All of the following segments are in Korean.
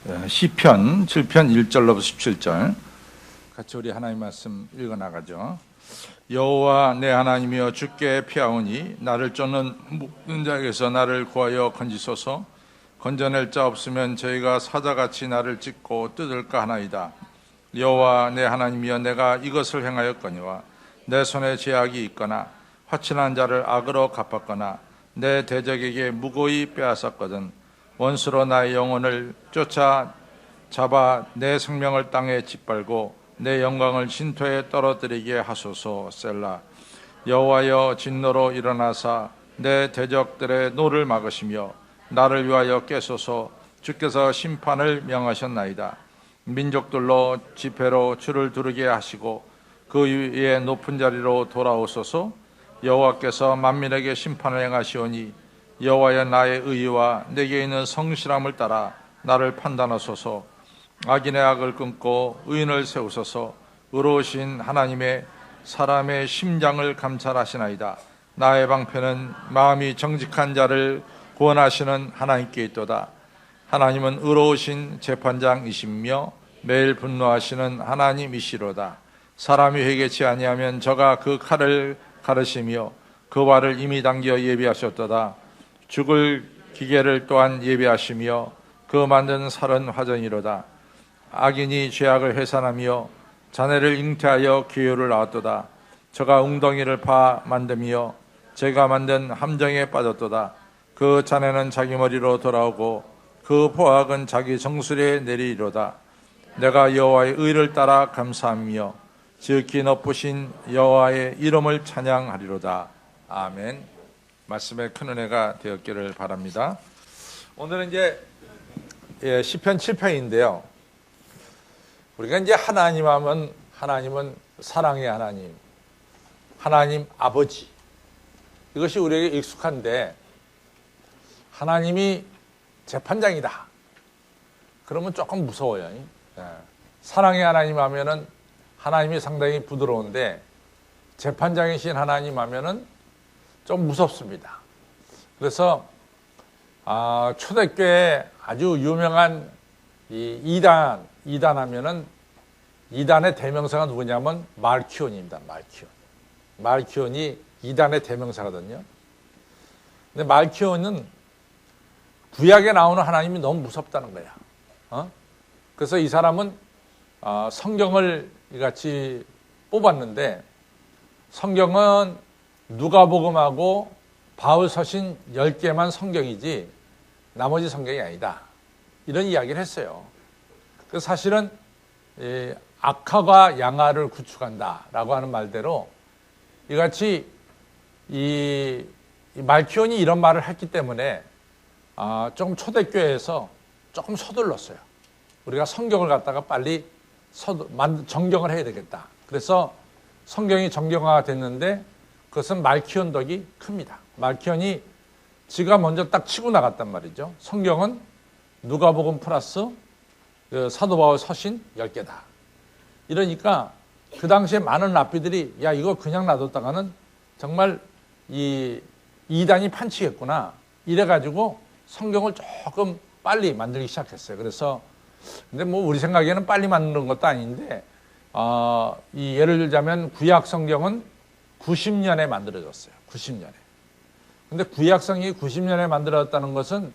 시편 7편 1절로부터 17절 같이 우리 하나님 말씀 읽어 나가죠. 여호와 내 하나님이여 주께 피하오니 나를 쫓는 묶는 자에게서 나를 구하여 건지소서. 건져낼 자 없으면 저희가 사자같이 나를 찢고 뜯을까 하나이다. 여호와 내 하나님이여 내가 이것을 행하였거니와 내 손에 죄악이 있거나 화친한 자를 악으로 갚았거나 내 대적에게 무고히 빼앗았거든 원수로 나의 영혼을 쫓아 잡아 내 생명을 땅에 짓밟고 내 영광을 진토에 떨어뜨리게 하소서. 셀라. 여호와여 진노로 일어나사 내 대적들의 노를 막으시며 나를 위하여 깨소서. 주께서 심판을 명하셨나이다. 민족들로 지폐로 주를 두르게 하시고 그 위에 높은 자리로 돌아오소서. 여호와께서 만민에게 심판을 행하시오니 여호와여 나의 의와 내게 있는 성실함을 따라 나를 판단하소서. 악인의 악을 끊고 의인을 세우소서. 의로우신 하나님의 사람의 심장을 감찰하시나이다. 나의 방패는 마음이 정직한 자를 구원하시는 하나님께 있도다. 하나님은 의로우신 재판장이시며 매일 분노하시는 하나님이시로다. 사람이 회개치 아니하면 저가 그 칼을 가르시며 그 발을 이미 당겨 예비하셨도다. 죽을 기계를 또한 예비하시며 그 만든 살은 화전이로다. 악인이 죄악을 회산하며 자네를 잉태하여 기회를 낳았도다. 저가 웅덩이를 파 만들며 제가 만든 함정에 빠졌도다. 그 자네는 자기 머리로 돌아오고 그 포악은 자기 정수리에 내리리로다. 내가 여호와의 의를 따라 감사하며 지극히 높으신 여호와의 이름을 찬양하리로다. 아멘. 말씀에 큰 은혜가 되었기를 바랍니다. 오늘은 이제 시편 7편인데요. 우리가 이제 하나님 하면 하나님은 사랑의 하나님, 하나님 아버지, 이것이 우리에게 익숙한데 하나님이 재판장이다 그러면 조금 무서워요. 사랑의 하나님 하면은 하나님이 상당히 부드러운데 재판장이신 하나님 하면은 좀 무섭습니다. 그래서 초대교회 아주 유명한 이 이단 하면은 이단의 대명사가 누구냐면 말키온입니다. 말키온이 이단의 대명사거든요. 근데 말키온은 구약에 나오는 하나님이 너무 무섭다는 거야. 그래서 이 사람은 성경을 이같이 뽑았는데 성경은 누가복음하고 바울 서신 10개만 성경이지 나머지 성경이 아니다. 이런 이야기를 했어요. 그래서 사실은 악화가 양화를 구축한다라고 하는 말대로 이같이 이 말키온이 이런 말을 했기 때문에 조금 초대교회에서 조금 서둘렀어요. 우리가 성경을 갖다가 빨리 정경을 해야 되겠다. 그래서 성경이 정경화가 됐는데 그것은 말키온 덕이 큽니다. 말키온이 지가 먼저 딱 치고 나갔단 말이죠. 성경은 누가복음 플러스 사도 바울 서신 10개다. 이러니까 그 당시에 많은 랍비들이 야 이거 그냥 놔뒀다가는 정말 이 이단이 판치겠구나 이래가지고 성경을 조금 빨리 만들기 시작했어요. 그래서 근데 뭐 우리 생각에는 빨리 만드는 것도 아닌데 이 예를 들자면 구약 성경은 90년에 만들어졌어요. 90년에. 근데 구약 성경이 90년에 만들어졌다는 것은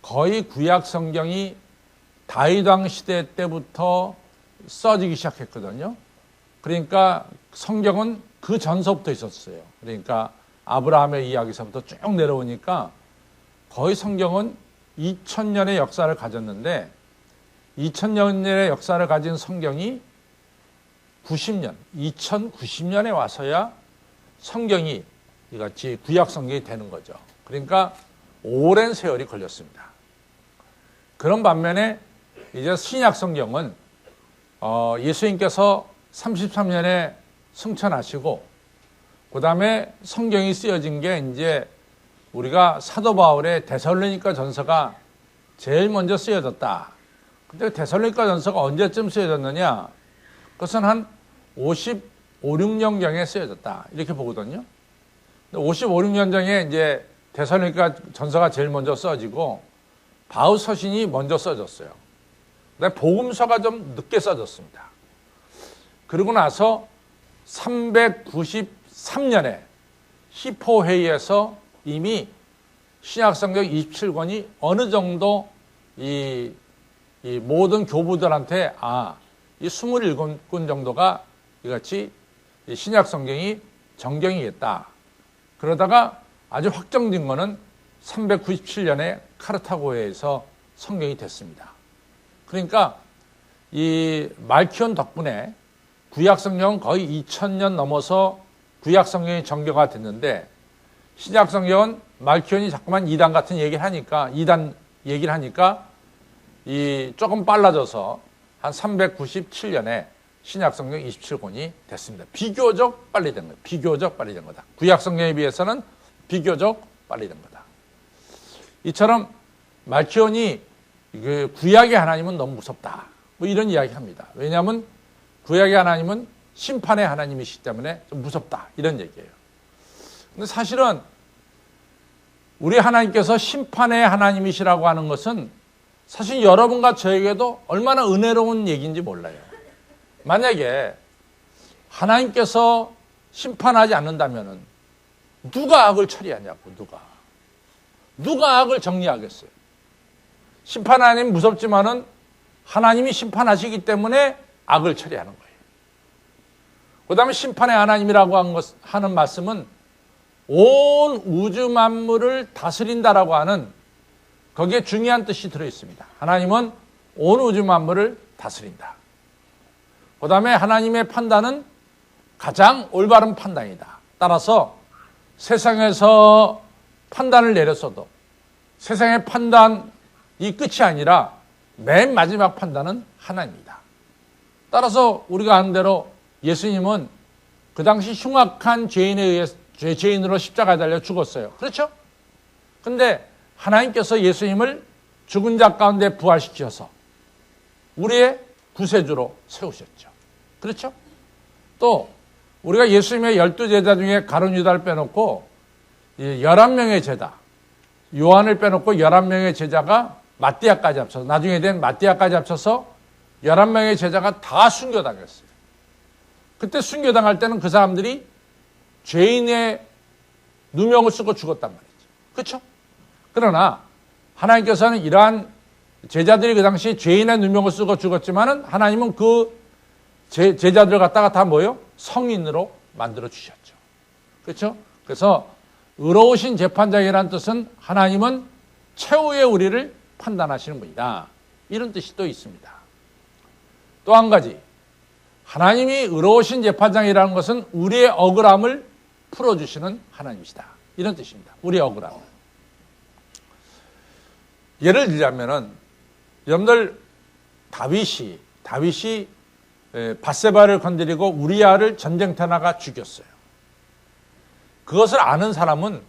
거의 구약 성경이 다윗 왕 시대 때부터 써지기 시작했거든요. 그러니까 성경은 그 전서부터 있었어요. 그러니까 아브라함의 이야기서부터 쭉 내려오니까 거의 성경은 2000년의 역사를 가졌는데 2000년의 역사를 가진 성경이 2090년에 와서야 성경이 이같이 구약 성경이 되는 거죠. 그러니까 오랜 세월이 걸렸습니다. 그런 반면에 이제 신약 성경은 예수님께서 33년에 승천하시고 그 다음에 성경이 쓰여진 게 이제 우리가 사도 바울의 데살로니가 전서가 제일 먼저 쓰여졌다. 근데 데살로니가 전서가 언제쯤 쓰여졌느냐? 그것은 한 55, 6년경에 쓰여졌다. 이렇게 보거든요. 55, 6년경에 이제 데살로니가 전서가 제일 먼저 써지고 바울 서신이 먼저 써졌어요. 그다음에 복음서가 좀 늦게 써졌습니다. 그러고 나서 393년에 히포회의에서 이미 신약성경 27권이 어느 정도 이 모든 교부들한테 이 27권 정도가 이같이 신약성경이 정경이겠다. 그러다가 아주 확정된 거는 397년에 카르타고에서 성경이 됐습니다. 그러니까 이 말키온 덕분에 구약성경은 거의 2000년 넘어서 구약성경이 정교가 됐는데, 신약성경은 말키온이 자꾸만 이단 같은 얘기를 하니까, 조금 빨라져서 한 397년에 신약성경 27권이 됐습니다. 비교적 빨리 된 거예요. 비교적 빨리 된 거다. 구약성경에 비해서는 비교적 빨리 된 거다. 이처럼 말키온이 구약의 하나님은 너무 무섭다, 뭐 이런 이야기 합니다. 왜냐하면 구약의 하나님은 심판의 하나님이시기 때문에 좀 무섭다, 이런 얘기예요. 근데 사실은 우리 하나님께서 심판의 하나님이시라고 하는 것은 사실 여러분과 저에게도 얼마나 은혜로운 얘기인지 몰라요. 만약에 하나님께서 심판하지 않는다면 누가 악을 처리하냐고. 누가 악을 정리하겠어요. 심판 하나님 무섭지만은 하나님이 심판하시기 때문에 악을 처리하는 거예요. 그 다음에 심판의 하나님이라고 하는 말씀은 온 우주 만물을 다스린다라고 하는, 거기에 중요한 뜻이 들어있습니다. 하나님은 온 우주 만물을 다스린다. 그 다음에 하나님의 판단은 가장 올바른 판단이다. 따라서 세상에서 판단을 내렸어도 세상의 판단이 끝이 아니라 맨 마지막 판단은 하나님이다. 따라서 우리가 아는 대로 예수님은 그 당시 흉악한 죄인으로 십자가에 달려 죽었어요. 그렇죠? 근데 하나님께서 예수님을 죽은 자 가운데 부활시켜서 우리의 구세주로 세우셨죠. 그렇죠? 또 우리가 예수님의 12제자 중에 가룟 유다를 빼놓고 11명의 제자, 요한을 빼놓고 11명의 제자가 마띠아까지 합쳐서, 나중에 된 마띠아까지 합쳐서 11명의 제자가 다 순교당했어요. 그때 순교당할 때는 그 사람들이 죄인의 누명을 쓰고 죽었단 말이죠. 그렇죠? 그러나 하나님께서는 이러한 제자들이 그 당시 죄인의 누명을 쓰고 죽었지만은 하나님은 그 제자들 갖다가 다 뭐요? 성인으로 만들어 주셨죠. 그렇죠? 그래서 의로우신 재판장이라는 뜻은 하나님은 최후의 우리를 판단하시는 분이다, 이런 뜻이 또 있습니다. 또 한 가지, 하나님이 의로우신 재판장이라는 것은 우리의 억울함을 풀어주시는 하나님이시다, 이런 뜻입니다. 우리의 억울함을. 예를 들자면은 여러분들 다윗이 밧세바를 건드리고 우리아를 전쟁터나가 죽였어요. 그것을 아는 사람은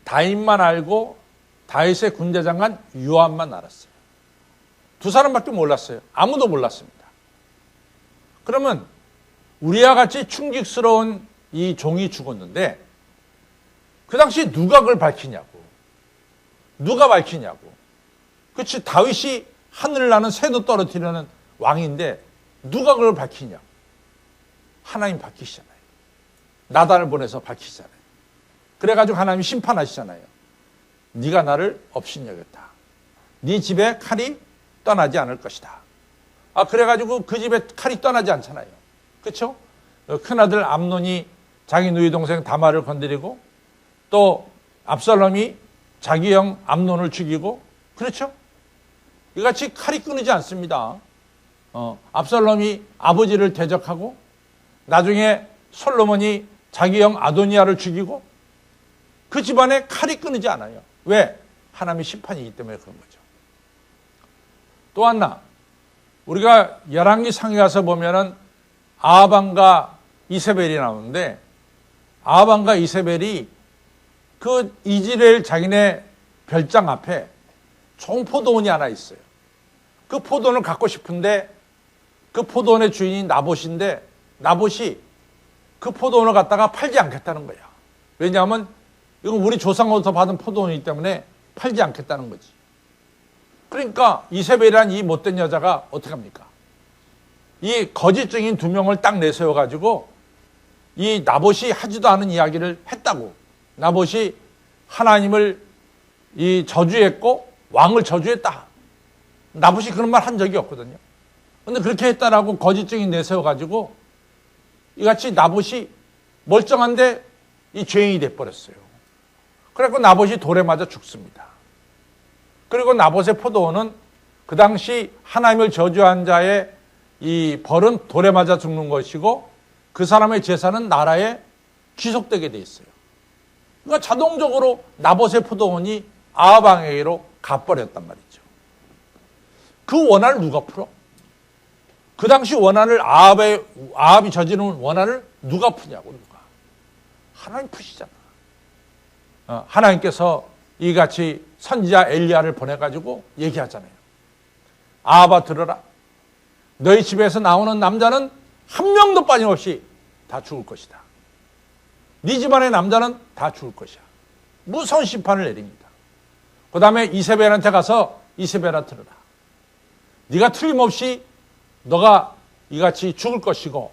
다윗만 알고 다윗의 군대장관 요압만 알았어요. 두 사람밖에 몰랐어요. 아무도 몰랐습니다. 그러면 우리와 같이 충직스러운 이 종이 죽었는데 그 당시 누가 그걸 밝히냐고. 누가 밝히냐고. 그렇지, 다윗이 하늘 나는 새도 떨어뜨리는 왕인데 누가 그걸 밝히냐고. 하나님 밝히시잖아요. 나단을 보내서 밝히시잖아요. 그래가지고 하나님이 심판하시잖아요. 네가 나를 업신여겼다. 네 집에 칼이 떠나지 않을 것이다. 그래가지고 그 집에 칼이 떠나지 않잖아요. 그렇죠? 큰아들 암논이 자기 누이 동생 다말을 건드리고 또 압살롬이 자기 형 암논을 죽이고, 그렇죠? 이같이 칼이 끊이지 않습니다. 압살롬이 아버지를 대적하고 나중에 솔로몬이 자기 형 아도니아를 죽이고, 그 집안에 칼이 끊이지 않아요. 왜? 하나님의 심판이기 때문에 그런 거죠. 또 하나, 우리가 열왕기 상에 가서 보면은 아합왕과 이세벨이 나오는데, 아합왕과 이세벨이 그 이즈라엘 자기네 별장 앞에 좋은 포도원이 하나 있어요. 그 포도원을 갖고 싶은데 그 포도원의 주인이 나봇인데, 나봇이 그 포도원을 갖다가 팔지 않겠다는 거야. 왜냐하면 이건 우리 조상으로부터 받은 포도원이기 때문에 팔지 않겠다는 거지. 그러니까 이세벨이라는 이 못된 여자가 어떻게 합니까? 이 거짓 증인 2명을 딱 내세워가지고 이 나봇이 하지도 않은 이야기를 했다고. 나봇이 하나님을 이 저주했고 왕을 저주했다. 나봇이 그런 말 한 적이 없거든요. 근데 그렇게 했다라고 거짓 증인 내세워가지고 이같이 나봇이 멀쩡한데 이 죄인이 돼버렸어요. 그래서 나봇이 돌에 맞아 죽습니다. 그리고 나봇의 포도원은 그 당시 하나님을 저주한 자의 이 벌은 돌에 맞아 죽는 것이고 그 사람의 재산은 나라에 귀속되게 돼 있어요. 그러니까 자동적으로 나봇의 포도원이 아합왕에게로 가버렸단 말이죠. 그 원한을 누가 풀어? 그 당시 원한을 아합이 저지른 원한을 누가 푸냐고. 누가? 하나님 푸시잖아. 하나님께서 이같이 선지자 엘리야를 보내가지고 얘기하잖아요. 아합아 들어라. 너희 집에서 나오는 남자는 한 명도 빠짐없이 다 죽을 것이다. 네 집안의 남자는 다 죽을 것이야. 무서운 심판을 내립니다. 그 다음에 이세벨한테 가서 이세벨아 들어라. 네가 틀림없이 너가 이같이 죽을 것이고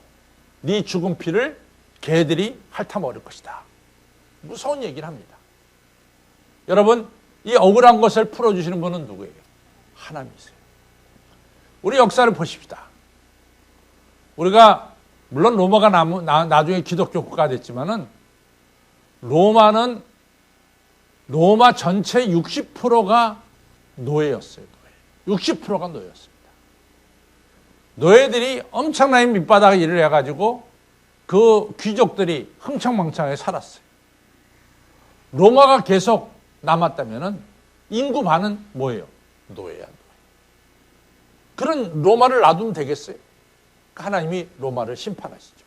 네 죽은 피를 개들이 핥아먹을 것이다. 무서운 얘기를 합니다. 여러분, 이 억울한 것을 풀어주시는 분은 누구예요? 하나님이세요. 우리 역사를 보십시다. 우리가 물론 로마가 나중에 기독교 국가가 됐지만은 로마 전체 60%가 노예였어요. 60%가 노예였습니다. 노예들이 엄청나게 밑바닥에 일을 해가지고 그 귀족들이 흥청망청하게 살았어요. 로마가 계속 남았다면은 인구 반은 뭐예요? 노예야. 노예. 그런 로마를 놔두면 되겠어요? 하나님이 로마를 심판하시죠.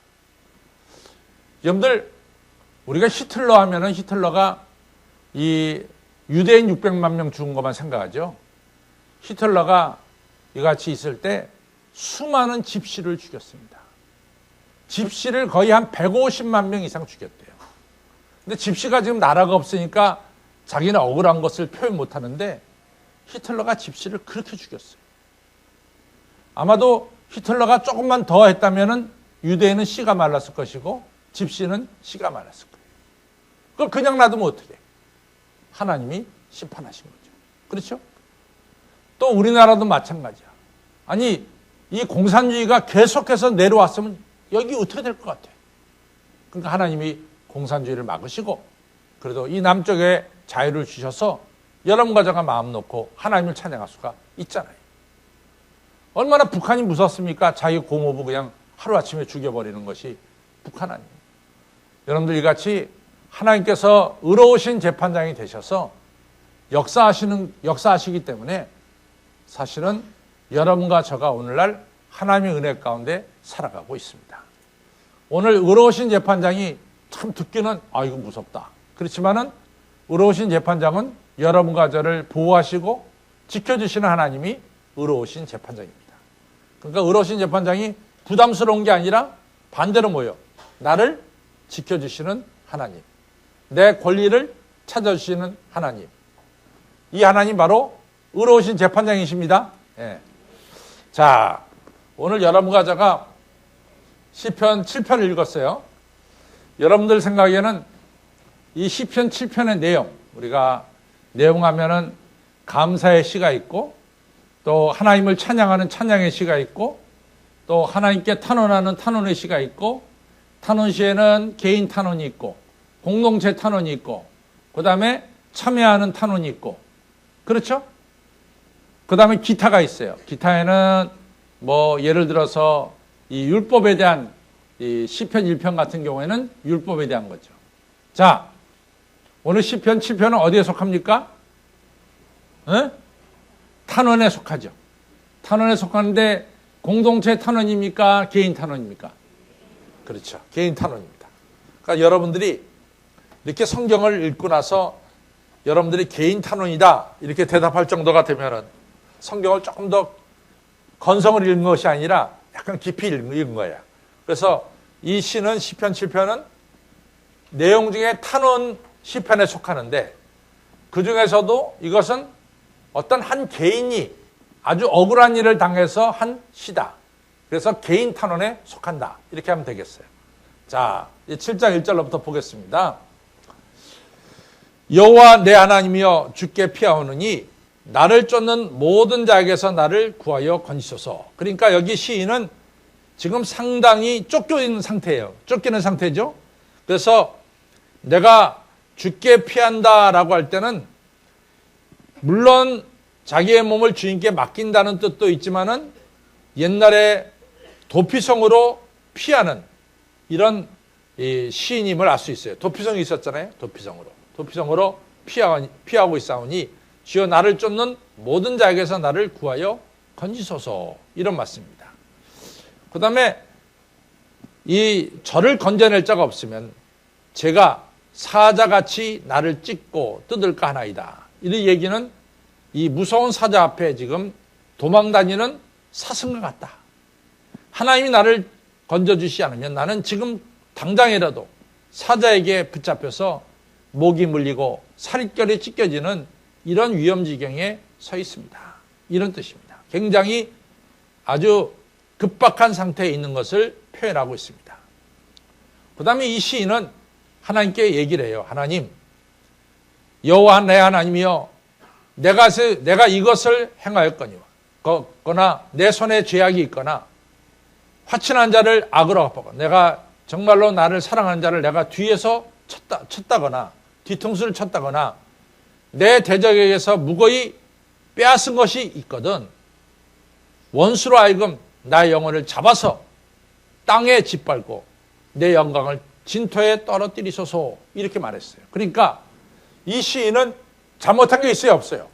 여러분들, 우리가 히틀러 하면은 히틀러가 이 유대인 600만 명 죽은 것만 생각하죠. 히틀러가 이같이 있을 때 수많은 집시를 죽였습니다. 집시를 거의 한 150만 명 이상 죽였대요. 근데 집시가 지금 나라가 없으니까 자기는 억울한 것을 표현 못 하는데 히틀러가 집시를 그렇게 죽였어요. 아마도 히틀러가 조금만 더 했다면은 유대인은 씨가 말랐을 것이고 집시는 씨가 말랐을 거예요. 그걸 그냥 놔두면 어떻게 해? 하나님이 심판하신 거죠. 그렇죠? 또 우리나라도 마찬가지야. 아니, 이 공산주의가 계속해서 내려왔으면 여기 어떻게 될 것 같아? 그러니까 하나님이 공산주의를 막으시고 그래도 이 남쪽에 자유를 주셔서 여러분 가정가 마음 놓고 하나님을 찬양할 수가 있잖아요. 얼마나 북한이 무섭습니까? 자기 고모부 그냥 하루아침에 죽여버리는 것이 북한 아니에요. 여러분들 이같이 하나님께서 의로우신 재판장이 되셔서 역사하시기 때문에 사실은 여러분과 저가 오늘날 하나님의 은혜 가운데 살아가고 있습니다. 오늘 의로우신 재판장이 참 듣기는 이거 무섭다. 그렇지만은 의로우신 재판장은 여러분과 저를 보호하시고 지켜주시는 하나님이 의로우신 재판장입니다. 그러니까 의로우신 재판장이 부담스러운 게 아니라 반대로 뭐예요? 나를 지켜주시는 하나님. 내 권리를 찾아주시는 하나님. 이 하나님 바로 의로우신 재판장이십니다. 예. 자, 오늘 여러분과 제가 시편 7편을 읽었어요. 여러분들 생각에는 이 시편 7편의 내용, 우리가 내용하면은 감사의 시가 있고 또 하나님을 찬양하는 찬양의 시가 있고 또 하나님께 탄원하는 탄원의 시가 있고 탄원시에는 개인 탄원이 있고 공동체 탄원이 있고 그 다음에 참여하는 탄원이 있고 그렇죠? 그 다음에 기타가 있어요. 기타에는 뭐 예를 들어서 이 율법에 대한 이 시편 1편 같은 경우에는 율법에 대한 거죠. 자, 오늘 시편 7편은 어디에 속합니까? 탄원에 속하죠. 탄원에 속하는데 공동체 탄원입니까? 개인 탄원입니까? 그렇죠. 개인 탄원입니다. 그러니까 여러분들이 이렇게 성경을 읽고 나서 여러분들이 개인 탄원이다 이렇게 대답할 정도가 되면은 성경을 조금 더 건성을 읽는 것이 아니라 약간 깊이 읽은 거예요. 그래서 이 시는 시편 7편은 내용 중에 탄원 시편에 속하는데 그 중에서도 이것은 어떤 한 개인이 아주 억울한 일을 당해서 한 시다. 그래서 개인 탄원에 속한다. 이렇게 하면 되겠어요. 자, 7장 1절로부터 보겠습니다. 여호와 내 하나님이여 주께 피하오느니 나를 쫓는 모든 자에게서 나를 구하여 건지소서. 그러니까 여기 시인은 지금 상당히 쫓겨 있는 상태예요. 쫓기는 상태죠. 그래서 내가 주께 피한다라고 할 때는 물론 자기의 몸을 주인께 맡긴다는 뜻도 있지만은 옛날에 도피성으로 피하는 이런 시인임을 알 수 있어요. 도피성이 있었잖아요. 도피성으로 피하고 있사오니 주여 나를 쫓는 모든 자에게서 나를 구하여 건지소서. 이런 말씀입니다. 그 다음에 이 저를 건져낼 자가 없으면 제가 사자같이 나를 찢고 뜯을까 하나이다. 이 얘기는 이 무서운 사자 앞에 지금 도망다니는 사슴과 같다. 하나님이 나를 건져주시지 않으면 나는 지금 당장이라도 사자에게 붙잡혀서 목이 물리고 살결이 찢겨지는 이런 위험지경에 서 있습니다. 이런 뜻입니다. 굉장히 아주 급박한 상태에 있는 것을 표현하고 있습니다. 그 다음에 이 시인은 하나님께 얘기를 해요. 하나님, 여호와 내 하나님이여 내가 이것을 행하였거니와 내 손에 죄악이 있거나 화친한 자를 악으로 갚아가 내가 정말로 나를 사랑하는 자를 내가 뒤에서 쳤다거나 뒤통수를 쳤다거나 내 대적에게서 무거이 빼앗은 것이 있거든 원수로 하여금 나의 영혼을 잡아서 땅에 짓밟고 내 영광을 진토에 떨어뜨리소서. 이렇게 말했어요. 그러니까 이 시인은 잘못한 게 있어요, 없어요?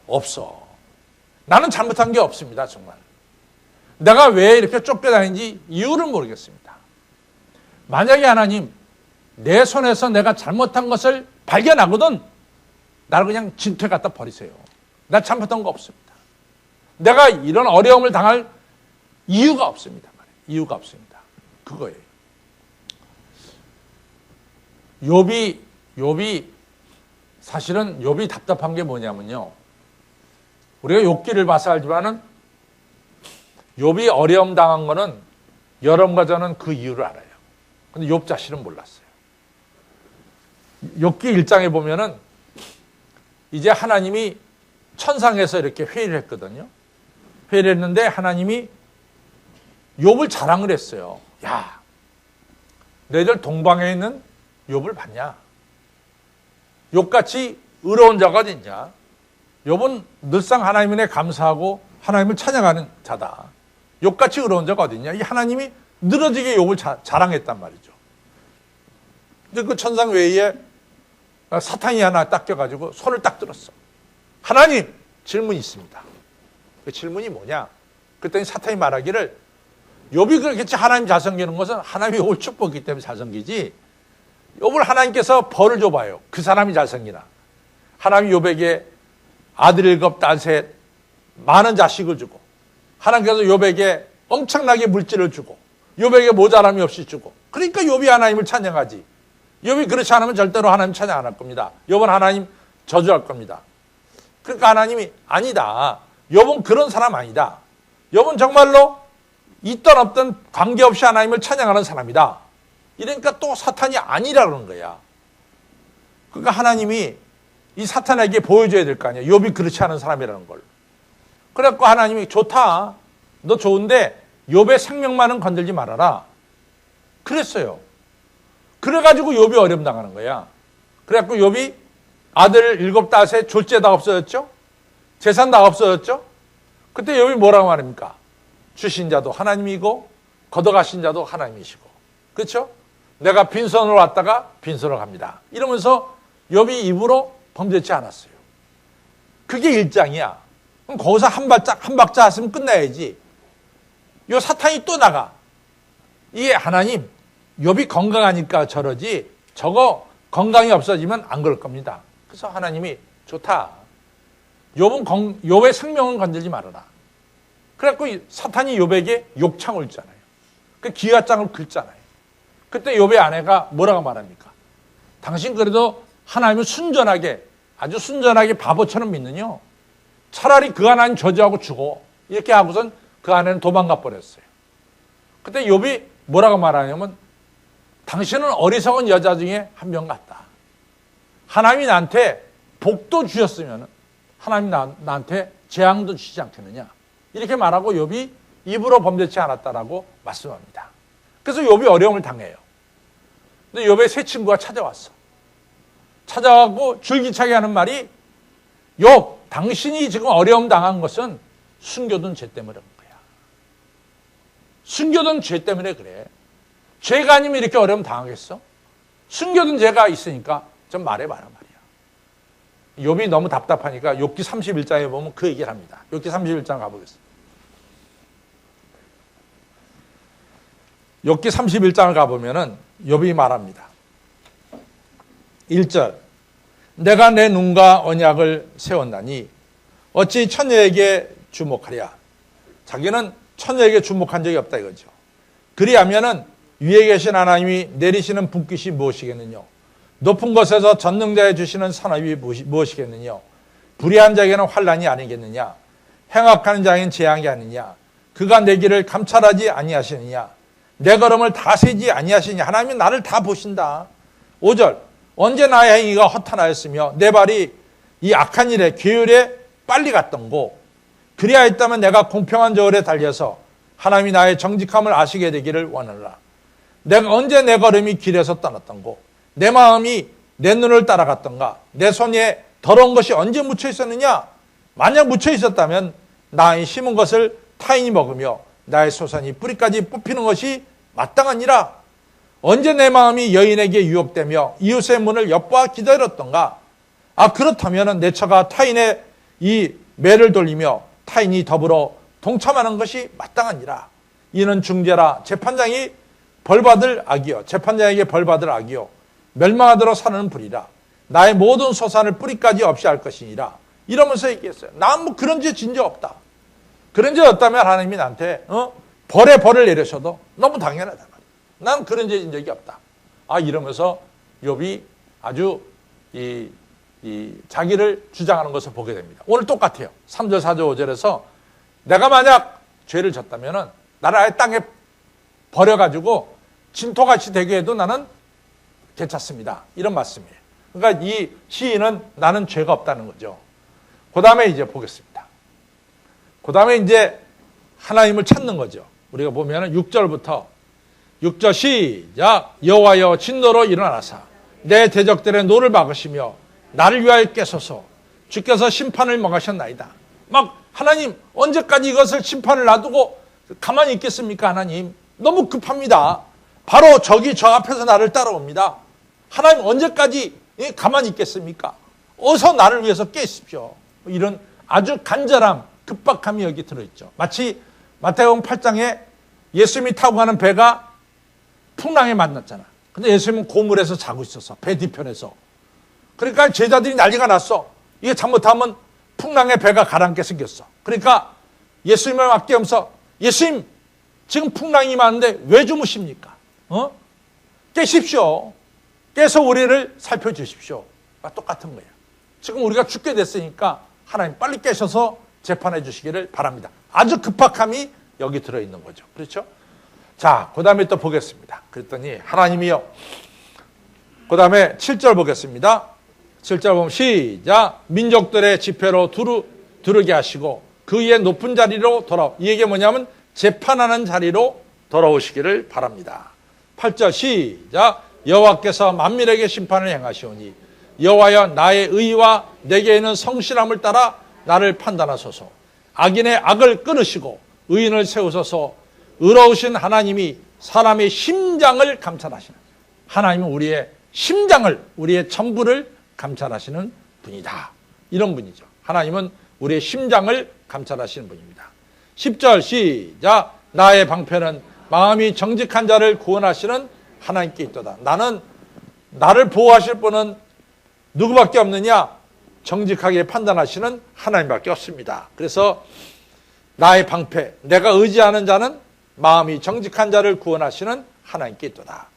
없어. 나는 잘못한 게 없습니다. 정말 내가 왜 이렇게 쫓겨다니는지 이유를 모르겠습니다. 만약에 하나님 내 손에서 내가 잘못한 것을 발견하거든 나를 그냥 진토에 갖다 버리세요. 나 잘못한 거 없습니다. 내가 이런 어려움을 당할 이유가 없습니다. 이유가 없습니다. 그거예요. 욥이 사실은 욥이 답답한 게 뭐냐면요. 우리가 욥기를 봐서 알지만은 욥이 어려움 당한 거는 여러분과 저는 그 이유를 알아요. 근데 욥 자신은 몰랐어요. 욥기 1장에 보면은 이제 하나님이 천상에서 이렇게 회의를 했거든요. 회의를 했는데 하나님이 욥을 자랑을 했어요. 야, 너희들 동방에 있는 욥을 봤냐? 욥같이 의로운 자가 어딨냐? 욥은 늘상 하나님에 감사하고 하나님을 찬양하는 자다. 욥같이 의로운 자가 어딨냐? 이 하나님이 늘어지게 욥을 자랑했단 말이죠. 근데 그 천상 외에 사탄이 하나 딱 껴가지고 손을 딱 들었어. 하나님, 질문이 있습니다. 그 질문이 뭐냐? 그랬더니 사탄이 말하기를 욥이 그렇겠지 하나님 잘 섬기는 것은 하나님이 욥을 축복했기 때문에 잘 섬기지 욥을 하나님께서 벌을 줘봐요. 그 사람이 잘 섬기나. 하나님이 욥에게 아들 7, 딸 3, 많은 자식을 주고 하나님께서 욥에게 엄청나게 물질을 주고 욥에게 모자람이 없이 주고 그러니까 욥이 하나님을 찬양하지. 욥이 그렇지 않으면 절대로 하나님 찬양 안 할 겁니다. 욥은 하나님 저주할 겁니다. 그러니까 하나님이 아니다. 욥은 그런 사람 아니다. 욥은 정말로 있던 없던 관계없이 하나님을 찬양하는 사람이다. 이러니까 또 사탄이 아니라 그러는 거야. 그러니까 하나님이 이 사탄에게 보여줘야 될 거 아니야. 욥이 그렇지 않은 사람이라는 걸. 그래갖고 하나님이 좋다. 너 좋은데 욥의 생명만은 건들지 말아라. 그랬어요. 그래가지고 욥이 어려움 당하는 거야. 그래갖고 욥이 아들 7, 딸 3, 졸제 다 없어졌죠? 재산 다 없어졌죠? 그때 욥이 뭐라고 말합니까? 주신 자도 하나님이고 걷어가신 자도 하나님이시고 그렇죠? 내가 빈손으로 왔다가 빈손으로 갑니다. 이러면서 욥이 입으로 범죄치 않았어요. 그게 1장이야. 그럼 거기서 한 박자 했으면 끝나야지. 요 사탄이 또 나가. 이게 하나님 욥이 건강하니까 저러지 저거 건강이 없어지면 안 그럴 겁니다. 그래서 하나님이 좋다. 욥의 생명은 건들지 말아라. 그래갖고 사탄이 욥에게 욕창을 주잖아요. 그 기와장을 긁잖아요. 그때 욥의 아내가 뭐라고 말합니까? 당신 그래도 하나님을 순전하게 아주 순전하게 바보처럼 믿느냐? 차라리 그 하나님 저주하고 죽어. 이렇게 하고선 그 아내는 도망가 버렸어요. 그때 욥이 뭐라고 말하냐면 당신은 어리석은 여자 중에 한 명 같다. 하나님이 나한테 복도 주셨으면 하나님이 나한테 재앙도 주시지 않겠느냐. 이렇게 말하고 욥이 입으로 범죄치 않았다라고 말씀합니다. 그래서 욥이 어려움을 당해요. 근데 욥의 새 친구가 찾아왔어. 찾아가고 줄기차게 하는 말이 욥, 당신이 지금 어려움 당한 것은 숨겨둔 죄 때문에 그런 거야. 숨겨둔 죄 때문에 그래. 죄가 아니면 이렇게 어려움 당하겠어? 숨겨둔 죄가 있으니까 좀 말해봐라 말이야. 욥이 너무 답답하니까 욥기 31장에 보면 그 얘기를 합니다. 욥기 31장 가보겠습니다. 욥기 31장을 가보면은 욥이 말합니다. 1절 내가 내 눈과 언약을 세웠나니 어찌 처녀에게 주목하랴. 자기는 처녀에게 주목한 적이 없다 이거죠. 그리하면은 위에 계신 하나님이 내리시는 분깃이 무엇이겠느냐. 높은 곳에서 전능자에 주시는 산업이 무엇이겠느냐. 불의한 자에게는 환난이 아니겠느냐. 행악하는 자에게는 재앙이 아니냐. 그가 내 길을 감찰하지 아니하시느냐. 내 걸음을 다 세지 아니하시느냐. 하나님이 나를 다 보신다. 5절 언제 나의 행위가 허탄하였으며 내 발이 이 악한 일에 계율에 빨리 갔던고. 그리하였다면 내가 공평한 저울에 달려서 하나님이 나의 정직함을 아시게 되기를 원하노라. 내가 언제 내 걸음이 길에서 떠났던고. 내 마음이 내 눈을 따라갔던가. 내 손에 더러운 것이 언제 묻혀 있었느냐. 만약 묻혀 있었다면 나의 심은 것을 타인이 먹으며 나의 소산이 뿌리까지 뽑히는 것이 마땅하니라. 언제 내 마음이 여인에게 유혹되며 이웃의 문을 엿보아 기다렸던가. 그렇다면 내 처가 타인의 이 매를 돌리며 타인이 더불어 동참하는 것이 마땅하니라. 이는 중재라. 재판장이 벌받을 악이요 재판장에게 벌받을 악이요 멸망하도록 사는 불이라. 나의 모든 소산을 뿌리까지 없이 할 것이니라. 이러면서 얘기했어요. 난 뭐 그런 죄 진 적 없다. 그런 죄 없다면 하나님이 나한테 벌에 벌을 내려셔도 너무 당연하다 말이야. 난 그런 죄 진 적이 없다. 이러면서 욥이 아주 이 자기를 주장하는 것을 보게 됩니다. 오늘 똑같아요. 3절, 4절, 5절에서 내가 만약 죄를 졌다면 나를 아예 땅에 버려가지고 진토같이 되게 해도 나는 괜찮습니다. 이런 말씀이에요. 그러니까 이 시인은 나는 죄가 없다는 거죠. 그 다음에 이제 보겠습니다. 그 다음에 이제 하나님을 찾는 거죠. 우리가 보면은 6절부터 6절 시작. 여호와여 진노로 일어나사 내 대적들의 노를 막으시며 나를 위하여 깨소서. 주께서 심판을 명하셨나이다. 막 하나님 언제까지 이것을 심판을 놔두고 가만히 있겠습니까? 하나님 너무 급합니다. 바로 적이 저 앞에서 나를 따라옵니다. 하나님 언제까지 가만히 있겠습니까? 어서 나를 위해서 깨십시오. 이런 아주 간절함, 급박함이 여기 들어있죠. 마치 마태복음 8장에 예수님이 타고 가는 배가 풍랑에 만났잖아. 근데 예수님은 고물에서 자고 있었어. 배 뒤편에서. 그러니까 제자들이 난리가 났어. 이게 잘못하면 풍랑에 배가 가라앉게 생겼어. 그러니까 예수님을 막 깨우면서 예수님 지금 풍랑이 많은데 왜 주무십니까? 깨십시오. 깨서 우리를 살펴주십시오. 똑같은 거예요. 지금 우리가 죽게 됐으니까 하나님 빨리 깨셔서 재판해 주시기를 바랍니다. 아주 급박함이 여기 들어있는 거죠. 그렇죠? 자, 그 다음에 또 보겠습니다. 그랬더니 하나님이요. 그 다음에 7절 보겠습니다. 7절 보면 시작. 민족들의 지폐로 두르게 하시고 그 위에 높은 자리로 이 얘기가 뭐냐면 재판하는 자리로 돌아오시기를 바랍니다. 8절 시작. 여호와께서 만민에게 심판을 행하시오니 여호와여 나의 의와 내게 있는 성실함을 따라 나를 판단하소서. 악인의 악을 끊으시고 의인을 세우소서. 의로우신 하나님이 사람의 심장을 감찰하시는, 하나님은 우리의 심장을, 우리의 전부를 감찰하시는 분이다. 이런 분이죠. 하나님은 우리의 심장을 감찰하시는 분입니다. 10절 시작. 나의 방패는 마음이 정직한 자를 구원하시는 하나님께 있도다. 나를 보호하실 분은 누구밖에 없느냐? 정직하게 판단하시는 하나님밖에 없습니다. 그래서 나의 방패, 내가 의지하는 자는 마음이 정직한 자를 구원하시는 하나님께 있도다.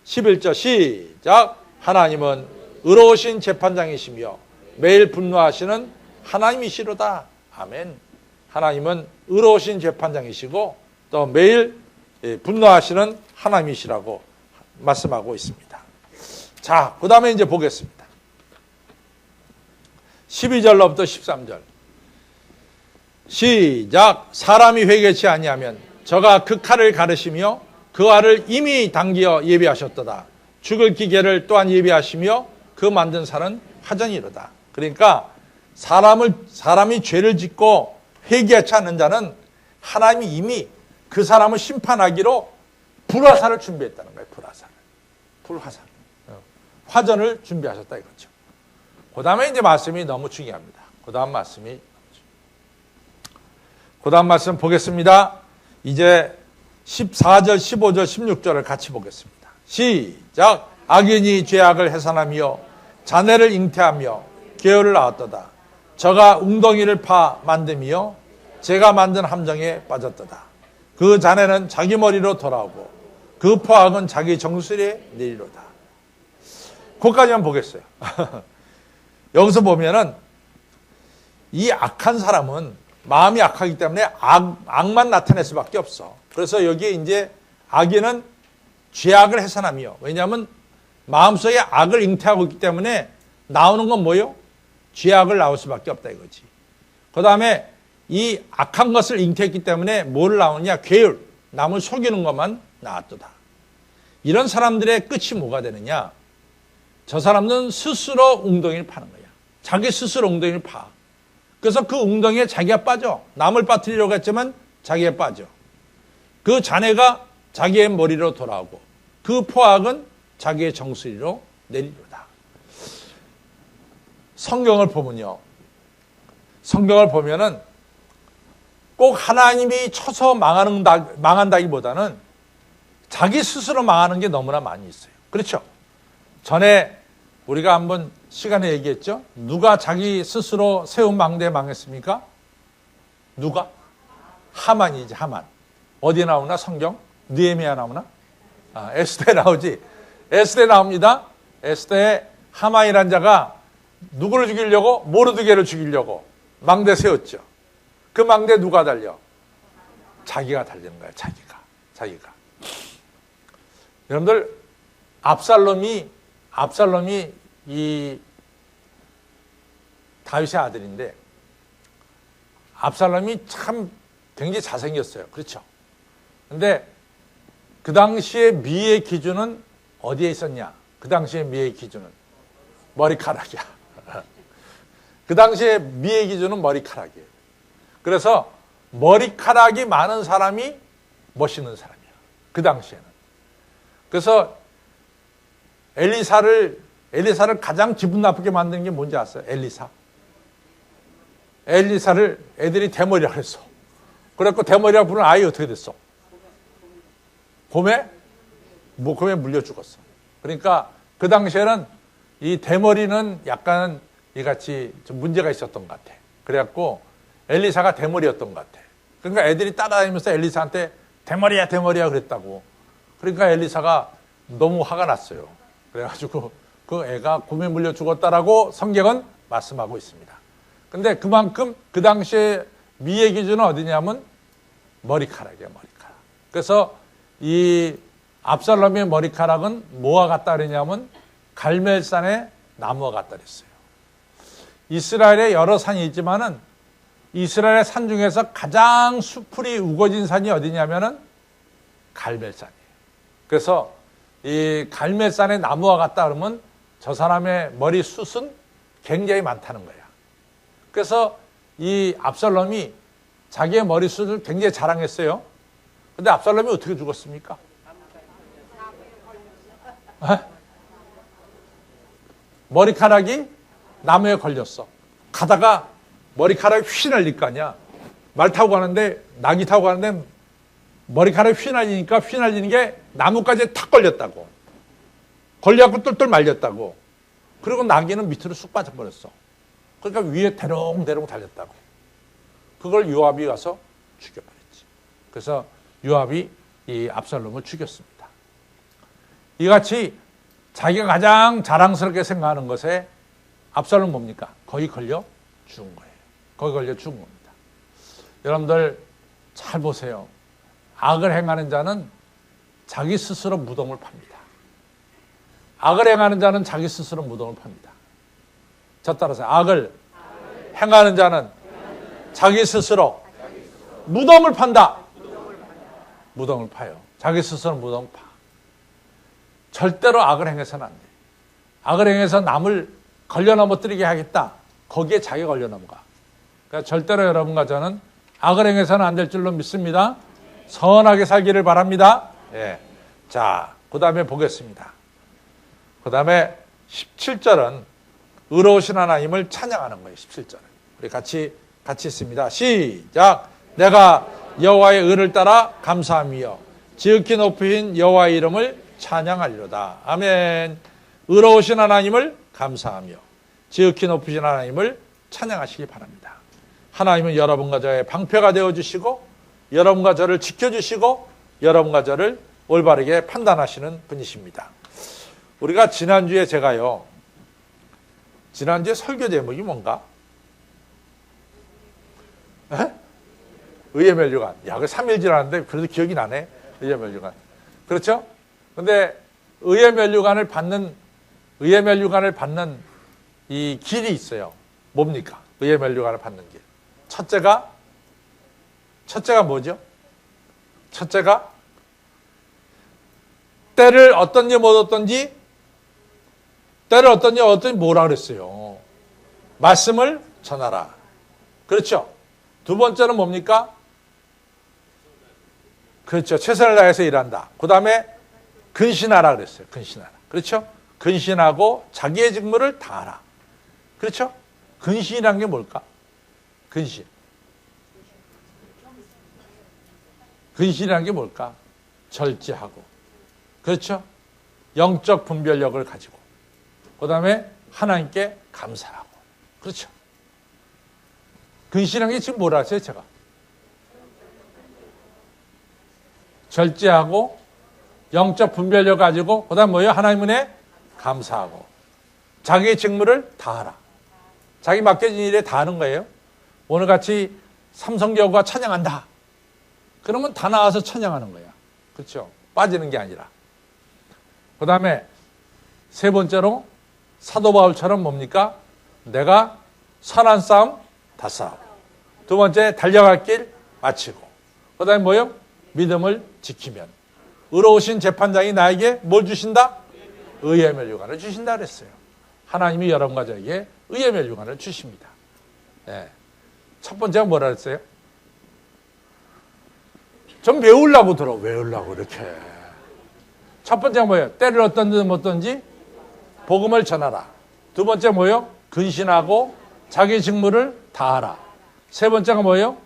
11절 시작. 하나님은 의로우신 재판장이시며 매일 분노하시는 하나님이시로다. 아멘. 하나님은 의로우신 재판장이시고 또 매일 분노하시는 하나님이시라고 말씀하고 있습니다. 자, 그 다음에 이제 보겠습니다. 12절로부터 13절. 시작. 사람이 회개치 아니하면 저가 그 칼을 가르시며 그 알을 이미 당기어 예비하셨도다. 죽을 기계를 또한 예비하시며 그 만든 살은 화전이로다. 그러니까 사람이 죄를 짓고 회개하지 않는 자는 하나님이 이미 그 사람을 심판하기로 불화살을 준비했다는 거예요. 불화살. 화전을 준비하셨다 이거죠. 그 다음에 이제 말씀이 너무 중요합니다. 그 다음 말씀 보겠습니다. 이제 14절, 15절, 16절을 같이 보겠습니다. 시작. 악인이 죄악을 해산하며 자네를 잉태하며 계열을 낳았도다. 저가 웅덩이를 파 만듦이요 제가 만든 함정에 빠졌도다. 그 자네는 자기 머리로 돌아오고 그 포악은 자기 정수리에 내리로다. 거기까지만 보겠어요. 여기서 보면은 이 악한 사람은 마음이 악하기 때문에 악만 나타낼 수밖에 없어. 그래서 여기에 이제 악인은 죄악을 해산하며, 왜냐하면 마음속에 악을 잉태하고 있기 때문에 나오는 건 뭐예요? 죄악을 나올 수밖에 없다 이거지. 그 다음에 이 악한 것을 잉태했기 때문에 뭘 나오느냐? 괴율, 남을 속이는 것만 나왔도다. 이런 사람들의 끝이 뭐가 되느냐? 저 사람들은 스스로 웅덩이를 파는 거야. 자기 스스로 웅덩이를 파. 그래서 그 웅덩이에 자기가 빠져. 남을 빠뜨리려고 했지만 자기가 빠져. 그 자네가 자기의 머리로 돌아오고 그 포악은 자기의 정수리로 내리로다. 성경을 보면은 꼭 하나님이 쳐서 망한다기보다는 자기 스스로 망하는 게 너무나 많이 있어요. 그렇죠? 전에 우리가 한번 시간에 얘기했죠? 누가 자기 스스로 세운 망대에 망했습니까? 누가? 하만이지, 하만. 어디 나오나, 성경? 느헤미야 나오나? 에스더에 나오지. 에스더에 나옵니다. 에스더에 하만이란 자가 누구를 죽이려고? 모르드게를 죽이려고 망대 세웠죠. 그 망대 누가 달려? 자기가 달리는 거야, 자기가. 여러분들, 압살롬이 이 다윗의 아들인데, 압살롬이 참 굉장히 잘생겼어요. 그렇죠? 근데 그 당시에 미의 기준은 어디에 있었냐? 그 당시에 미의 기준은 머리카락이야. 그 당시에 미의 기준은 머리카락이에요. 그래서 머리카락이 많은 사람이 멋있는 사람이야. 그 당시에는. 그래서 엘리사를 가장 기분 나쁘게 만드는 게 뭔지 아세요? 엘리사를 애들이 대머리라고 했어. 그래갖고 대머리라고 부르는 아이 어떻게 됐어? 곰에 물려 죽었어. 그러니까 그 당시에는 이 대머리는 약간 이같이 좀 문제가 있었던 것 같아. 그래갖고 엘리사가 대머리였던 것 같아. 그러니까 애들이 따라다니면서 엘리사한테 대머리야 그랬다고. 그러니까 엘리사가 너무 화가 났어요. 그래가지고 그 애가 곰에 물려 죽었다라고 성경은 말씀하고 있습니다. 근데 그만큼 그 당시에 미의 기준은 어디냐면 머리카락이에요, 머리카락. 그래서 이 압살롬의 머리카락은 뭐와 같다 그러냐면 갈멜산의 나무와 같다 그랬어요. 이스라엘에 여러 산이 있지만은 이스라엘의 산 중에서 가장 수풀이 우거진 산이 어디냐면은 갈멜산이에요. 그래서 이 갈멜산의 나무와 같다 그러면 저 사람의 머리 숱은 굉장히 많다는 거야. 그래서 이 압살롬이 자기의 머리숱을 굉장히 자랑했어요. 근데 압살롬이 어떻게 죽었습니까? 머리카락이 나무에 걸렸어. 가다가 머리카락이 휘날릴 거 아니야. 말 타고 가는데, 나귀 타고 가는데 머리카락이 휘날리는 게 나무까지 탁 걸렸다고. 걸려갖고 똘똘 말렸다고. 그리고 나귀는 밑으로 쑥 빠져버렸어. 그러니까 위에 대롱대롱 달렸다고. 그걸 요압이 가서 죽여버렸지. 그래서 요압이 이 압살롬을 죽였습니다. 이같이 자기가 가장 자랑스럽게 생각하는 것에 압살롬 뭡니까? 거기 걸려 죽은 거예요. 거기 걸려 죽은 겁니다. 여러분들 잘 보세요. 악을 행하는 자는 자기 스스로 무덤을 팝니다. 악을 행하는 자는 자기 스스로 무덤을 팝니다. 저 따라서 악을 행하는 자는 자기 스스로 무덤을 판다. 무덤을 파요. 자기 스스로 무덤을 파. 절대로 악을 행해서는 안 돼. 악을 행해서 남을 걸려 넘어뜨리게 하겠다. 거기에 자기가 걸려 넘어가. 그러니까 절대로 여러분과 저는 악을 행해서는 안 될 줄로 믿습니다. 선하게 살기를 바랍니다. 예. 자, 그 다음에 보겠습니다. 그 다음에 17절은 의로우신 하나님을 찬양하는 거예요. 17절은. 우리 같이 있습니다. 시작. 내가 여호와의 의를 따라 감사하며 지극히 높으신 여호와의 이름을 찬양하리로다. 아멘. 의로우신 하나님을 감사하며 지극히 높으신 하나님을 찬양하시기 바랍니다. 하나님은 여러분과 저의 방패가 되어주시고 여러분과 저를 지켜주시고 여러분과 저를 올바르게 판단하시는 분이십니다. 우리가 지난주에 설교 제목이 뭔가? 의의 멸류관. 야, 그 3일 지났는데 그래도 기억이 나네. 의의 멸류관. 그렇죠? 근데 의의 멸류관을 받는 이 길이 있어요. 뭡니까? 의의 멸류관을 받는 길. 첫째가 뭐죠? 첫째가 때를 어떤지 못 어떤지 뭐라 그랬어요? 말씀을 전하라. 그렇죠? 두 번째는 뭡니까? 그렇죠. 최선을 다해서 일한다. 그 다음에 근신하라 그랬어요. 근신하라. 그렇죠? 근신하고 자기의 직무를 다하라. 그렇죠? 근신이란 게 뭘까? 근신이란 게 뭘까? 절제하고. 그렇죠? 영적 분별력을 가지고. 그 다음에 하나님께 감사하고. 그렇죠? 근신한 게 지금 뭐라 했어요, 제가? 절제하고, 영적 분별력 가지고, 그 다음 뭐예요? 하나님 은혜 감사하고. 자기의 직무를 다하라. 자기 맡겨진 일에 다하는 거예요. 오늘같이 삼성교구가 찬양한다. 그러면 다 나와서 찬양하는 거야. 그렇죠? 빠지는 게 아니라. 그 다음에 세 번째로 사도 바울처럼 뭡니까? 내가 선한 싸움 다 싸우고. 두 번째 달려갈 길 마치고. 그 다음에 뭐요? 믿음을 지키면. 의로우신 재판장이 나에게 뭘 주신다? 의의 멸류관을 주신다 그랬어요. 하나님이 여러분과 저에게 의의 멸류관을 주십니다. 네. 첫 번째가 뭐라 그랬어요? 좀 외우려고 이렇게. 첫 번째가 뭐예요? 때를 어떤지 못든지 복음을 전하라. 두 번째 뭐예요? 근신하고 자기 직무를 다하라. 세 번째가 뭐예요?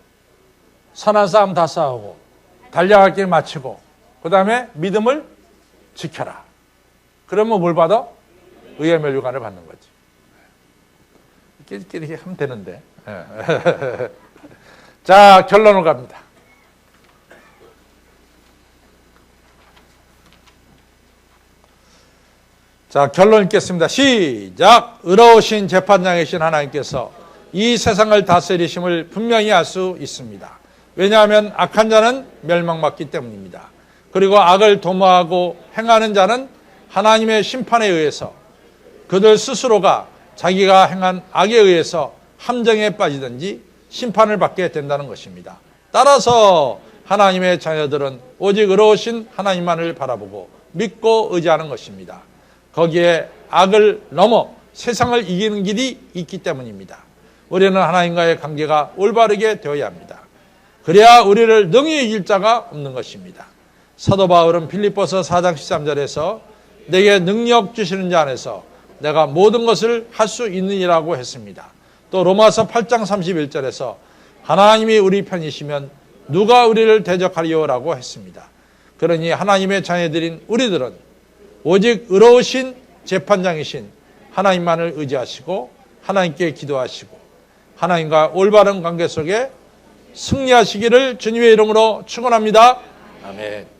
선한 싸움 다 싸우고 달려갈 길 마치고 그 다음에 믿음을 지켜라. 그러면 뭘 받아? 의의 멸류관을 받는 거지. 이렇게 하면 되는데. 자, 결론을 갑니다. 자, 결론 읽겠습니다. 시작! 의로우신 재판장이신 하나님께서 이 세상을 다스리심을 분명히 알 수 있습니다. 왜냐하면 악한 자는 멸망받기 때문입니다. 그리고 악을 도모하고 행하는 자는 하나님의 심판에 의해서 그들 스스로가 자기가 행한 악에 의해서 함정에 빠지든지 심판을 받게 된다는 것입니다. 따라서 하나님의 자녀들은 오직 의로우신 하나님만을 바라보고 믿고 의지하는 것입니다. 거기에 악을 넘어 세상을 이기는 길이 있기 때문입니다. 우리는 하나님과의 관계가 올바르게 되어야 합니다. 그래야 우리를 능히 이길 자가 없는 것입니다. 사도 바울은 빌립보서 4장 13절에서 내게 능력 주시는 자 안에서 내가 모든 것을 할 수 있느니라고 했습니다. 또 로마서 8장 31절에서 하나님이 우리 편이시면 누가 우리를 대적하리요라고 했습니다. 그러니 하나님의 자녀들인 우리들은 오직 의로우신 재판장이신 하나님만을 의지하시고 하나님께 기도하시고 하나님과 올바른 관계 속에 승리하시기를 주님의 이름으로 축원합니다. 아멘.